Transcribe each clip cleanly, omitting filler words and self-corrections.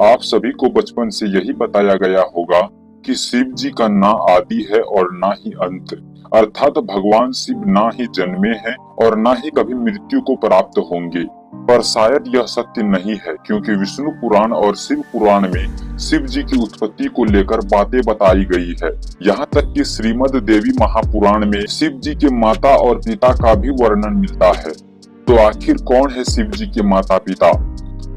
आप सभी को बचपन से यही बताया गया होगा कि शिव जी का ना आदि है और ना ही अंत, अर्थात भगवान शिव ना ही जन्मे हैं और ना ही कभी मृत्यु को प्राप्त होंगे। पर शायद यह सत्य नहीं है, क्योंकि विष्णु पुराण और शिव पुराण में शिव जी की उत्पत्ति को लेकर बातें बताई गई है। यहाँ तक कि श्रीमद देवी महापुराण में शिव जी के माता और पिता का भी वर्णन मिलता है। तो आखिर कौन है शिव जी के माता पिता?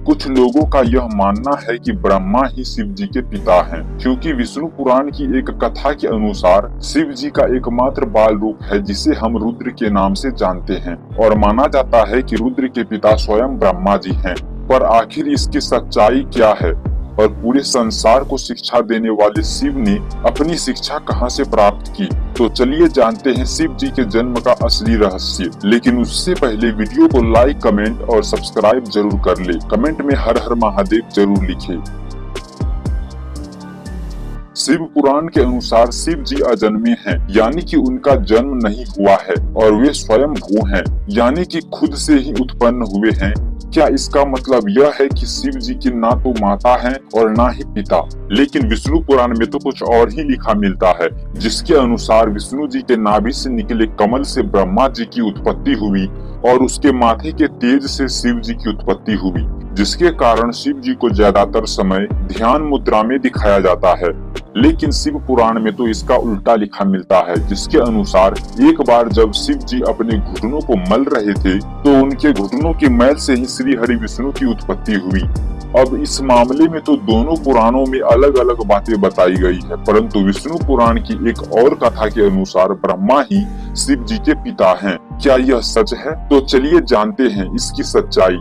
कुछ लोगों का यह मानना है कि ब्रह्मा ही शिव जी के पिता हैं, क्योंकि विष्णु पुराण की एक कथा के अनुसार शिव जी का एकमात्र बाल रूप है जिसे हम रुद्र के नाम से जानते हैं, और माना जाता है कि रुद्र के पिता स्वयं ब्रह्मा जी हैं। पर आखिर इसकी सच्चाई क्या है और पूरे संसार को शिक्षा देने वाले शिव ने अपनी शिक्षा कहां से प्राप्त की? तो चलिए जानते हैं शिव जी के जन्म का असली रहस्य। लेकिन उससे पहले वीडियो को लाइक, कमेंट और सब्सक्राइब जरूर कर ले। कमेंट में हर हर महादेव जरूर लिखे। शिव पुराण के अनुसार शिव जी अजन्मे हैं, यानी कि उनका जन्म नहीं हुआ है और वे स्वयं भू हैं, यानी कि खुद से ही उत्पन्न हुए हैं। क्या इसका मतलब यह है कि शिव जी की ना तो माता है और ना ही पिता? लेकिन विष्णु पुराण में तो कुछ और ही लिखा मिलता है, जिसके अनुसार विष्णु जी के नाभि से निकले कमल से ब्रह्मा जी की उत्पत्ति हुई और उसके माथे के तेज से शिव जी की उत्पत्ति हुई, जिसके कारण शिव जी को ज्यादातर समय ध्यान मुद्रा में दिखाया जाता है। लेकिन शिव पुराण में तो इसका उल्टा लिखा मिलता है, जिसके अनुसार एक बार जब शिव जी अपने घुटनों को मल रहे थे तो उनके घुटनों के मैल से ही श्री हरि विष्णु की उत्पत्ति हुई। अब इस मामले में तो दोनों पुराणों में अलग अलग बातें बताई गई है, परंतु विष्णु पुराण की एक और कथा के अनुसार ब्रह्मा ही शिव जी के पिता हैं। क्या यह सच है? तो चलिए जानते हैं इसकी सच्चाई।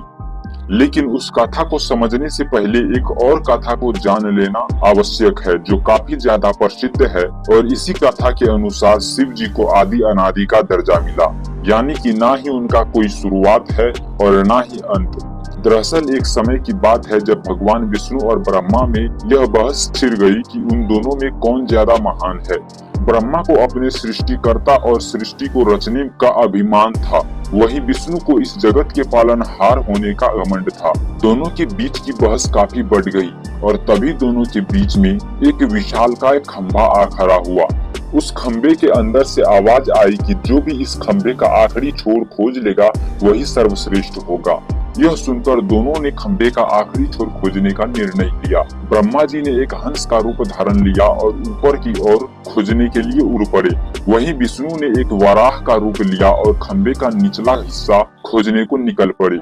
लेकिन उस कथा को समझने से पहले एक और कथा को जान लेना आवश्यक है, जो काफी ज्यादा प्रसिद्ध है। और इसी कथा के अनुसार शिव जी को आदि अनादि का दर्जा मिला, यानी कि ना ही उनका कोई शुरुआत है और ना ही अंत। दरअसल एक समय की बात है जब भगवान विष्णु और ब्रह्मा में यह बहस छिड़ गई कि उन दोनों में कौन ज्यादा महान है। ब्रह्मा को अपने सृष्टिकर्ता और सृष्टि को रचने का अभिमान था, वहीं विष्णु को इस जगत के पालनहार होने का घमंड था। दोनों के बीच की बहस काफी बढ़ गई और तभी दोनों के बीच में एक विशालकाय खंभा आ खड़ा हुआ। उस खंबे के अंदर से आवाज आई कि जो भी इस खंबे का आखिरी छोर खोज लेगा वही सर्वश्रेष्ठ होगा। यह सुनकर दोनों ने खंबे का आखिरी छोर खोजने का निर्णय लिया। ब्रह्मा जी ने एक हंस का रूप धारण लिया और ऊपर की ओर खोजने के लिए उड़ पड़े। वहीं विष्णु ने एक वराह का रूप लिया और खंबे का निचला हिस्सा खोजने को निकल पड़े।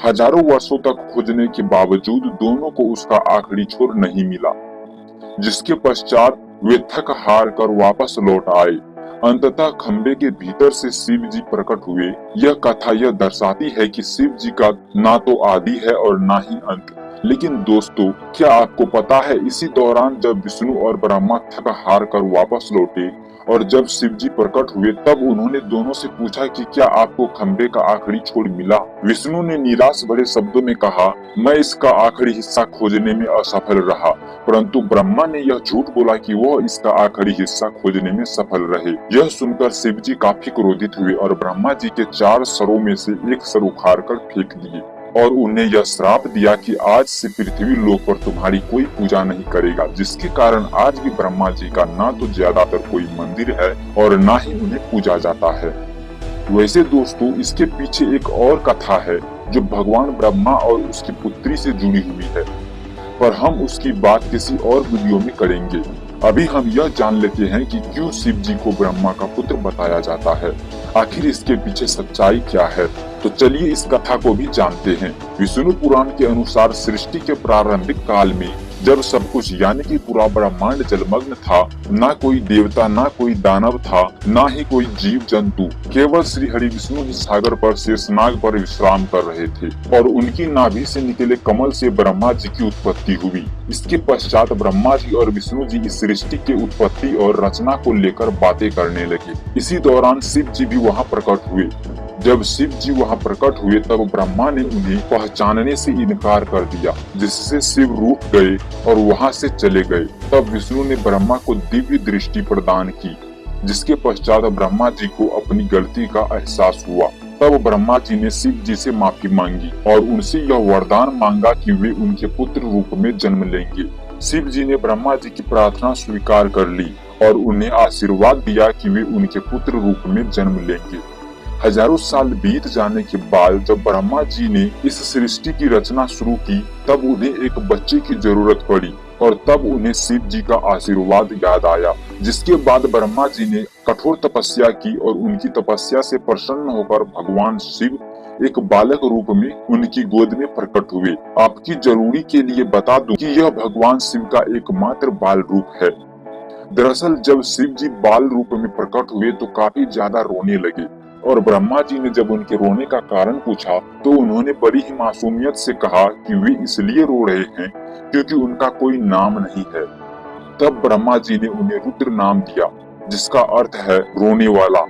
हजारों वर्षों तक खोजने के बावजूद दोनों को उसका आखिरी छोर नहीं मिला, जिसके पश्चात वे थक हार कर वापस लौट आए। अंततः खंबे के भीतर से शिव जी प्रकट हुए। यह कथा यह दर्शाती है कि शिव जी का ना तो आदि है और ना ही अंत। लेकिन दोस्तों, क्या आपको पता है इसी दौरान जब विष्णु और ब्रह्मा थक हार कर वापस लौटे और जब शिव जी प्रकट हुए तब उन्होंने दोनों से पूछा कि क्या आपको खंबे का आखिरी छोर मिला? विष्णु ने निराश भरे शब्दों में कहा, मैं इसका आखिरी हिस्सा खोजने में असफल रहा। परंतु ब्रह्मा ने यह झूठ बोला कि वह इसका आखिरी हिस्सा खोजने में सफल रहे। यह सुनकर शिव जी काफी क्रोधित हुए और ब्रह्मा जी के 4 सरों में से एक सर उखाड़ कर फेंक दिए और उन्हें यह श्राप दिया कि आज से पृथ्वी लोक पर तुम्हारी कोई पूजा नहीं करेगा, जिसके कारण आज भी ब्रह्मा जी का ना तो ज्यादातर कोई मंदिर है और ना ही उन्हें पूजा जाता है। वैसे दोस्तों, इसके पीछे एक और कथा है जो भगवान ब्रह्मा और उसकी पुत्री से जुड़ी हुई है, पर हम उसकी बात किसी और वीडियो में करेंगे। अभी हम यह जान लेते हैं कि क्यों शिव जी को ब्रह्मा का पुत्र बताया जाता है। आखिर इसके पीछे सच्चाई क्या है? तो चलिए इस कथा को भी जानते हैं। विष्णु पुराण के अनुसार सृष्टि के प्रारंभिक काल में जब सब कुछ यानी कि पूरा ब्रह्मांड जलमग्न था, ना कोई देवता ना कोई दानव था, ना ही कोई जीव जंतु, केवल श्री हरि विष्णु ही सागर पर शेषनाग पर विश्राम कर रहे थे और उनकी नाभि से निकले कमल से ब्रह्मा जी की उत्पत्ति हुई। इसके पश्चात ब्रह्मा जी और विष्णु जी इस सृष्टि के उत्पत्ति और रचना को लेकर बातें करने लगे। इसी दौरान शिव जी भी वहाँ प्रकट हुए। जब शिव जी वहाँ प्रकट हुए तब ब्रह्मा ने उन्हें पहचानने से इनकार कर दिया, जिससे शिव रूठ गए और वहाँ से चले गए। तब विष्णु ने ब्रह्मा को दिव्य दृष्टि प्रदान की, जिसके पश्चात ब्रह्मा जी को अपनी गलती का एहसास हुआ तब ब्रह्मा जी ने शिव जी से माफी मांगी और उनसे यह वरदान मांगा कि वे उनके पुत्र रूप में जन्म लेंगे। शिव जी ने ब्रह्मा जी की प्रार्थना स्वीकार कर ली और उन्हें आशीर्वाद दिया कि वे उनके पुत्र रूप में जन्म लेंगे। हजारों साल बीत जाने के बाद जब ब्रह्मा जी ने इस सृष्टि की रचना शुरू की, तब उन्हें एक बच्चे की जरूरत पड़ी और तब उन्हें शिव जी का आशीर्वाद याद आया, जिसके बाद ब्रह्मा जी ने कठोर तपस्या की और उनकी तपस्या से प्रसन्न होकर भगवान शिव एक बालक रूप में उनकी गोद में प्रकट हुए। आपकी जरूरी के लिए बता दूं कि यह भगवान शिव का एकमात्र बाल रूप है। दरअसल जब शिव जी बाल रूप में प्रकट हुए तो काफी ज्यादा रोने लगे और ब्रह्मा जी ने जब उनके रोने का कारण पूछा तो उन्होंने बड़ी ही मासूमियत से कहा कि वे इसलिए रो रहे हैं क्योंकि उनका कोई नाम नहीं है। तब ब्रह्मा जी ने उन्हें रुद्र नाम दिया, जिसका अर्थ है रोने वाला।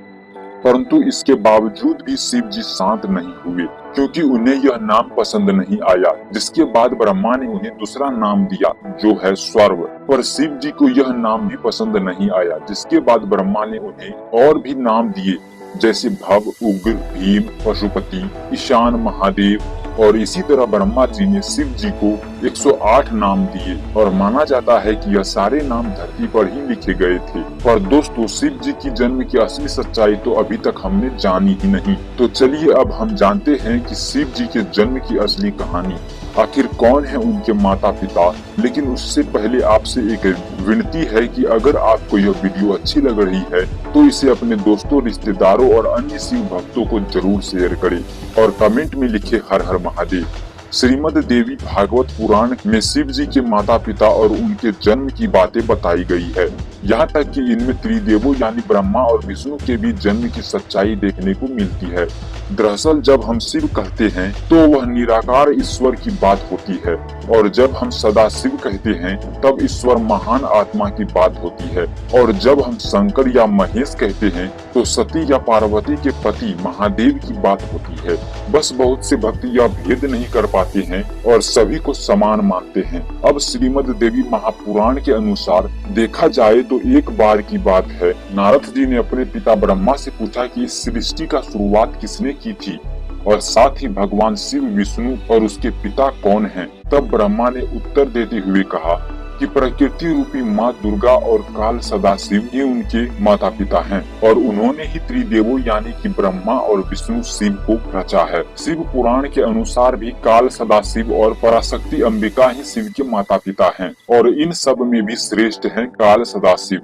परंतु इसके बावजूद भी शिव जी शांत नहीं हुए क्योंकि उन्हें यह नाम पसंद नहीं आया, जिसके बाद ब्रह्मा ने उन्हें दूसरा नाम दिया जो है स्वर्व। पर शिव जी को यह नाम भी पसंद नहीं आया, जिसके बाद ब्रह्मा ने उन्हें और भी नाम दिए जैसे भव, उग्र, भीम, पशुपति, ईशान, महादेव। और इसी तरह ब्रह्मा जी ने शिव जी को 108 नाम दिए और माना जाता है कि यह सारे नाम धरती पर ही लिखे गए थे। पर दोस्तों, शिव जी की जन्म की असली सच्चाई तो अभी तक हमने जानी ही नहीं। तो चलिए अब हम जानते हैं कि शिव जी के जन्म की असली कहानी। आखिर कौन है उनके माता पिता। लेकिन उससे पहले आपसे एक विनती है कि अगर आपको यह वीडियो अच्छी लग रही है तो इसे अपने दोस्तों, रिश्तेदारों और अन्य शिव भक्तों को जरूर शेयर करें और कमेंट में लिखे हर हर महादेव। श्रीमद् देवी भागवत पुराण में शिव जी के माता पिता और उनके जन्म की बातें बताई गई है। यहाँ तक कि इनमें त्रिदेवों यानी ब्रह्मा और विष्णु के भी जन्म की सच्चाई देखने को मिलती है। दरअसल जब हम शिव कहते हैं तो वह निराकार ईश्वर की बात होती है और जब हम सदा शिव कहते हैं तब ईश्वर महान आत्मा की बात होती है और जब हम शंकर या महेश कहते हैं तो सती या पार्वती के पति महादेव की बात होती है। बस बहुत से भक्त यह भेद नहीं कर पाते हैं और सभी को समान मानते हैं। अब श्रीमद् देवी महापुराण के अनुसार देखा जाए तो एक बार की बात है, नारद जी ने अपने पिता ब्रह्मा से पूछा कि इस सृष्टि का शुरुआत किसने की थी और साथ ही भगवान शिव, विष्णु और उसके पिता कौन हैं। तब ब्रह्मा ने उत्तर देते हुए कहा कि प्रकृति रूपी माँ दुर्गा और काल सदाशिव ही उनके माता पिता हैं और उन्होंने ही त्रिदेवों यानी कि ब्रह्मा और विष्णु शिव को रचा है। शिव पुराण के अनुसार भी काल सदाशिव और पराशक्ति अंबिका ही शिव के माता पिता हैं और इन सब में भी श्रेष्ठ हैं काल सदाशिव,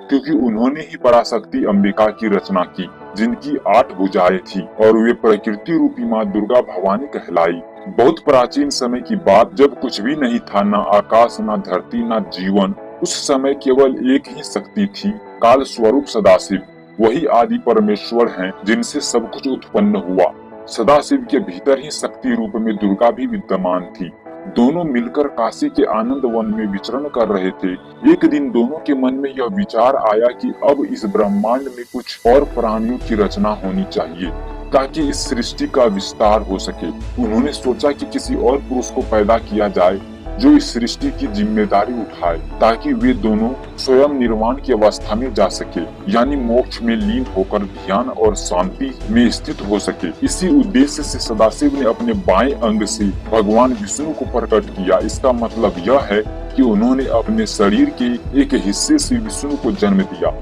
क्योंकि उन्होंने ही पराशक्ति अंबिका की रचना की, जिनकी 8 भुजाएं थी और वे प्रकृति रूपी माँ दुर्गा भवानी कहलाई। बहुत प्राचीन समय की बात, जब कुछ भी नहीं था, ना आकाश, ना धरती, ना जीवन, उस समय केवल एक ही शक्ति थी, काल स्वरूप सदाशिव। वही आदि परमेश्वर हैं जिनसे सब कुछ उत्पन्न हुआ। सदाशिव के भीतर ही शक्ति रूप में दुर्गा भी विद्यमान थी। दोनों मिलकर काशी के आनंद वन में विचरण कर रहे थे। एक दिन दोनों के मन में यह विचार आया कि अब इस ब्रह्मांड में कुछ और प्राणियों की रचना होनी चाहिए ताकि इस सृष्टि का विस्तार हो सके। उन्होंने सोचा कि किसी और पुरुष को पैदा किया जाए जो इस सृष्टि की जिम्मेदारी उठाए ताकि वे दोनों स्वयं निर्वाण की अवस्था में जा सके, यानी मोक्ष में लीन होकर ध्यान और शांति में स्थित हो सके। इसी उद्देश्य से सदाशिव ने अपने बाएं अंग से भगवान विष्णु को प्रकट किया। इसका मतलब यह है कि उन्होंने अपने शरीर के एक हिस्से से विष्णु को जन्म दिया।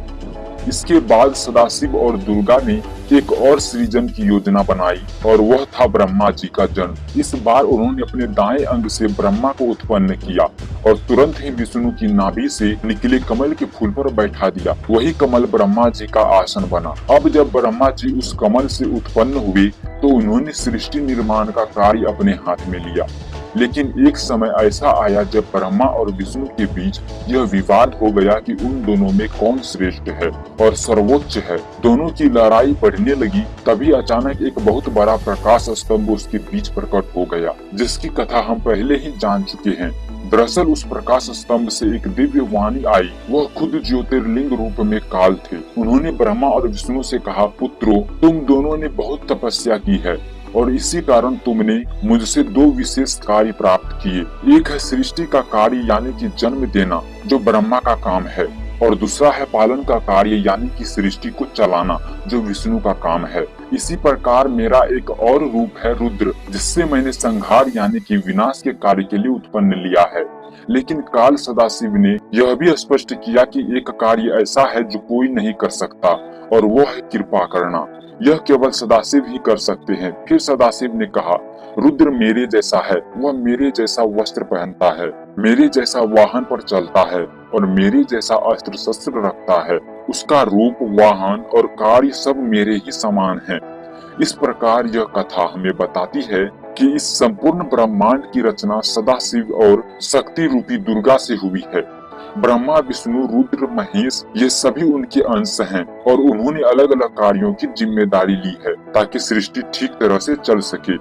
इसके बाद सदाशिव और दुर्गा ने एक और सृजन की योजना बनाई और वह था ब्रह्मा जी का जन्म। इस बार उन्होंने अपने दाएं अंग से ब्रह्मा को उत्पन्न किया और तुरंत ही विष्णु की नाभि से निकले कमल के फूल पर बैठा दिया। वही कमल ब्रह्मा जी का आसन बना। अब जब ब्रह्मा जी उस कमल से उत्पन्न हुए तो उन्होंने सृष्टि निर्माण का कार्य अपने हाथ में लिया। लेकिन एक समय ऐसा आया जब ब्रह्मा और विष्णु के बीच यह विवाद हो गया कि उन दोनों में कौन श्रेष्ठ है और सर्वोच्च है। दोनों की लड़ाई बढ़ने लगी। तभी अचानक एक बहुत बड़ा प्रकाश स्तंभ उसके बीच प्रकट हो गया, जिसकी कथा हम पहले ही जान चुके हैं। दरअसल उस प्रकाश स्तंभ से एक दिव्य वाणी आई। वह खुद ज्योतिर्लिंग रूप में काल थे। उन्होंने ब्रह्मा और विष्णु से कहा, पुत्रों, तुम दोनों ने बहुत तपस्या की है और इसी कारण तुमने मुझसे 2 विशेष कार्य प्राप्त किए। एक है सृष्टि का कार्य यानी कि जन्म देना, जो ब्रह्मा का काम है, और दूसरा है पालन का कार्य यानी कि सृष्टि को चलाना, जो विष्णु का काम है। इसी प्रकार मेरा एक और रूप है रुद्र, जिससे मैंने संहार यानी कि विनाश के कार्य के लिए उत्पन्न लिया है। लेकिन काल सदाशिव ने यह भी स्पष्ट किया कि एक कार्य ऐसा है जो कोई नहीं कर सकता, और वो है कृपा करना। यह केवल सदाशिव ही कर सकते हैं। फिर सदाशिव ने कहा, रुद्र मेरे जैसा है, वह मेरे जैसा वस्त्र पहनता है, मेरे जैसा वाहन पर चलता है और मेरे जैसा अस्त्र शस्त्र रखता है। उसका रूप, वाहन और कार्य सब मेरे ही समान है। इस प्रकार यह कथा हमें बताती है कि इस संपूर्ण ब्रह्मांड की रचना सदाशिव और शक्ति रूपी दुर्गा से हुई है। ब्रह्मा, विष्णु, रुद्र, महेश ये सभी उनके अंश हैं और उन्होंने अलग अलग कार्यों की जिम्मेदारी ली है ताकि सृष्टि ठीक तरह से चल सके।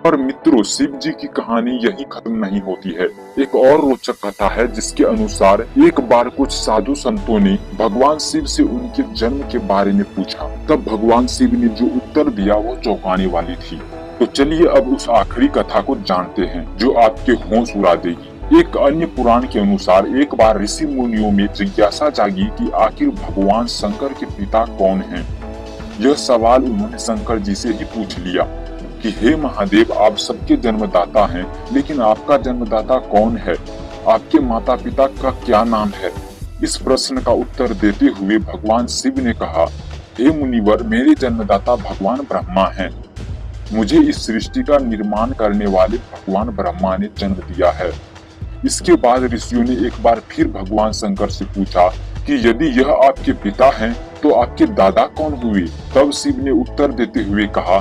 पर मित्रों, शिव जी की कहानी यही खत्म नहीं होती है। एक और रोचक कथा है जिसके अनुसार एक बार कुछ साधु संतों ने भगवान शिव से उनके जन्म के बारे में पूछा। तब भगवान शिव ने जो उत्तर दिया वो चौंकाने वाली थी। तो चलिए अब उस आखिरी कथा को जानते हैं जो आपके होश उड़ा देगी। एक अन्य पुराण के अनुसार एक बार ऋषि मुनियों में जिज्ञासा जागी कि आखिर भगवान शंकर के पिता कौन हैं। यह सवाल उन्होंने शंकर जी से ही पूछ लिया कि हे महादेव, आप सबके जन्मदाता हैं, लेकिन आपका जन्मदाता कौन है? आपके माता पिता का क्या नाम है? इस प्रश्न का उत्तर देते हुए भगवान शिव ने कहा, हे मुनिवर, मेरे जन्मदाता भगवान ब्रह्मा हैं। मुझे इस सृष्टि का निर्माण करने वाले भगवान ब्रह्मा ने जन्म दिया है। इसके बाद ऋषियों ने एक बार फिर भगवान शंकर से पूछा कि यदि यह आपके पिता हैं, तो आपके दादा कौन हुए? तब शिव ने उत्तर देते हुए कहा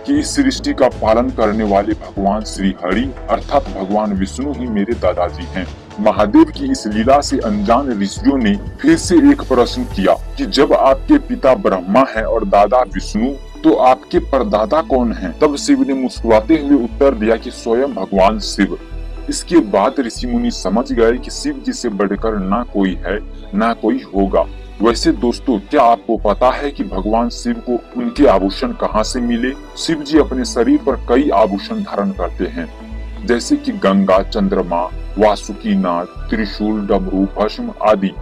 कि इस सृष्टि का पालन करने वाले भगवान श्री हरि अर्थात भगवान विष्णु ही मेरे दादाजी हैं। महादेव की इस लीला से अनजान ऋषियों ने फिर से एक प्रश्न किया कि जब आपके पिता ब्रह्मा हैं और दादा विष्णु, तो आपके परदादा कौन हैं? तब शिव ने मुस्कुराते हुए उत्तर दिया कि स्वयं भगवान शिव। इसके बाद ऋषि मुनि समझ गए कि शिव जी से बढ़कर ना कोई है ना कोई होगा। वैसे दोस्तों, क्या आपको पता है कि भगवान शिव को उनके आभूषण कहाँ से मिले? शिव जी अपने शरीर पर कई आभूषण धारण करते हैं, जैसे कि गंगा, चंद्रमा, वासुकी नाग, त्रिशूल, डमरू, भस्म आदि।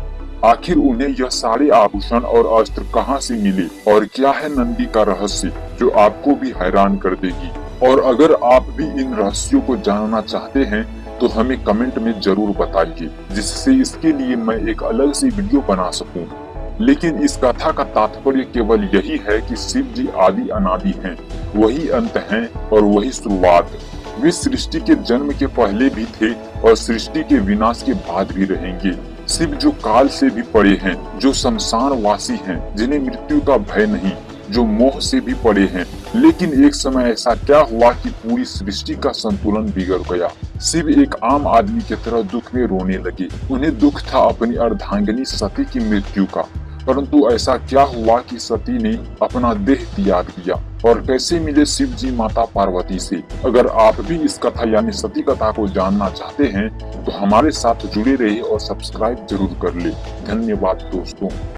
आखिर उन्हें यह सारे आभूषण और अस्त्र कहाँ से मिले और क्या है नंदी का रहस्य, जो आपको भी हैरान कर देगी। और अगर आप भी इन रहस्यों को जानना चाहते हैं तो हमें कमेंट में जरूर बताइए, जिससे इसके लिए मैं एक अलग सी वीडियो बना सकूं। लेकिन इस कथा का तात्पर्य केवल यही है कि शिव जी आदि अनादि हैं, वही अंत हैं और वही शुरुआत। वे सृष्टि के जन्म के पहले भी थे और सृष्टि के विनाश के बाद भी रहेंगे। शिव जो काल से भी परे हैं, जो शमशान वासी हैं, जिन्हें मृत्यु का भय नहीं, जो मोह से भी परे हैं। लेकिन एक समय ऐसा क्या हुआ कि पूरी सृष्टि का संतुलन बिगड़ गया। शिव एक आम आदमी की तरह दुख में रोने लगे। उन्हें दुख था अपनी अर्धांगिनी सती की मृत्यु का। परंतु ऐसा क्या हुआ कि सती ने अपना देह त्याग दिया और कैसे मिले शिव जी माता पार्वती से? अगर आप भी इस कथा यानी सती कथा को जानना चाहते हैं तो हमारे साथ जुड़े रहिए और सब्सक्राइब जरूर कर ले। धन्यवाद दोस्तों।